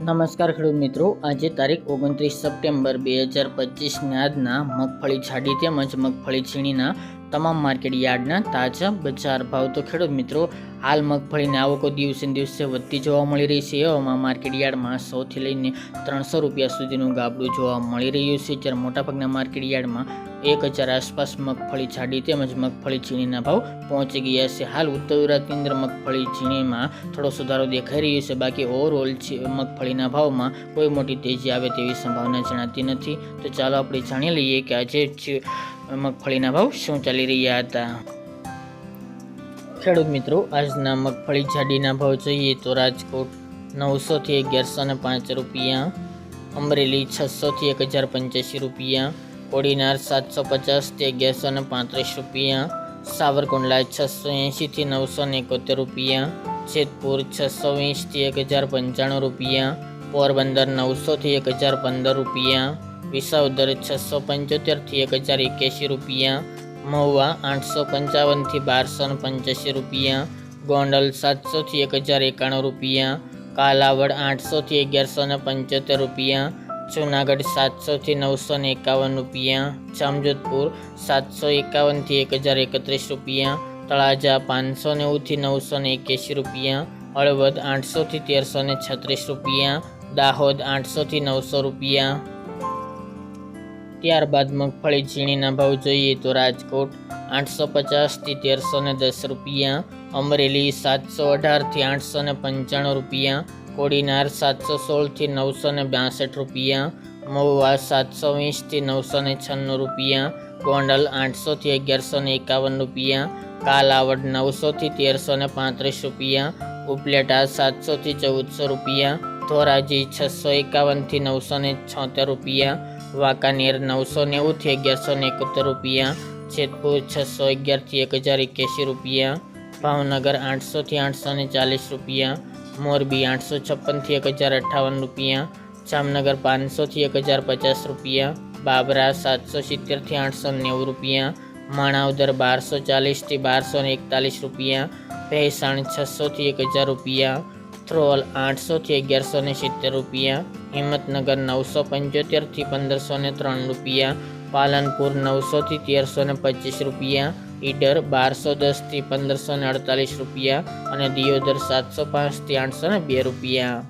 નમસ્કાર ખેડૂત મિત્રો, આજે તારીખ 29 સપ્ટેમ્બર 2025 આજના મગફળી જાડી તેમજ મગફળી ઝીણીના તમામ માર્કેટ યાર્ડના તાજા બજાર ભાવ. તો ખેડૂત મિત્રો, હાલ મગફળીની આવકો દિવસે દિવસે વધતી જોવા મળી રહી છે. એવામાં માર્કેટ યાર્ડમાં 100 થી લઈને 300 રૂપિયા સુધીનું ગાબડું જોવા મળી રહ્યું છે, જ્યારે મોટાભાગના માર્કેટ યાર્ડમાં 1000 આસપાસ મગફળી જાડી તેમજ મગફળી ઝીણીના ભાવ પહોંચી ગયા છે. હાલ ઉત્તર ગુજરાતની અંદર મગફળી ઝીણીમાં થોડો સુધારો દેખાઈ રહ્યો છે, બાકી ઓવરઓલ મગફળીના ભાવમાં કોઈ મોટી તેજી આવે તેવી સંભાવના જણાતી નથી. તો ચાલો આપણે જાણી લઈએ કે આજે મગફળીના ભાવ શું ચાલી રહ્યા હતા. ખેડૂત મિત્રો, આજના મગફળી જાડીના ભાવ જોઈએ તો રાજકોટ 900 થી 1105 રૂપિયા, અમરેલી 600 થી 1085 રૂપિયા, કોડીનાર 750 થી 1135 રૂપિયા, સાવરકુંડલા 680 થી 971 રૂપિયા, જેતપુર 620 થી 1095 રૂપિયા, પોરબંદર 900 થી 1015 રૂપિયા, વિસાવદર 675 થી 1081 રૂપિયા, મહુવા 855 થી 1285 રૂપિયા, ગોંડલ 700 થી 1091 રૂપિયા, કાલાવડ 800 થી 1175 રૂપિયા, જૂનાગઢ 700 થી 951 રૂપિયા, જામજોધપુર 751 થી 1031 રૂપિયા, તળાજા 590 થી 981 રૂપિયા, હળવદ 800 થી 1336 રૂપિયા, દાહોદ 800 થી 900 રૂપિયા. ત્યારબાદ મગફળી ઝીણીના ભાવ જોઈએ તો રાજકોટ 850 થી 1310 રૂપિયા, અમરેલી 718 થી 895 રૂપિયા, કોડીનાર 716 થી 962 રૂપિયા, મહુવા 720 થી 996 રૂપિયા, ગોંડલ 800 થી 1151 રૂપિયા, કાલાવડ 900 થી 1335 રૂપિયા, ઉપલેટા 700 થી 1400 રૂપિયા, ધોરાજી 651 થી 976 રૂપિયા, વાંકાનેર 990 થી 1171 રૂપિયા, જેતપુર 611 થી 1081 રૂપિયા, ભાવનગર 800 થી 840 રૂપિયા, મોરબી 856 થી 1058 રૂપિયા, જામનગર 500 થી 1050 રૂપિયા, બાબરા 770 થી 890 રૂપિયા, માણાવદર 1240 થી 1241 રૂપિયા, ભેસાણ 600 થી 1000 રૂપિયા, થ્રોલ 800 થી 1170 રૂપિયા, હિંમતનગર 975 થી 1503 રૂપિયા, પાલનપુર 900 થી 1325 રૂપિયા, ઈડર 1210 થી 1548 રૂપિયા અને દિયોદર 705 થી 802 રૂપિયા.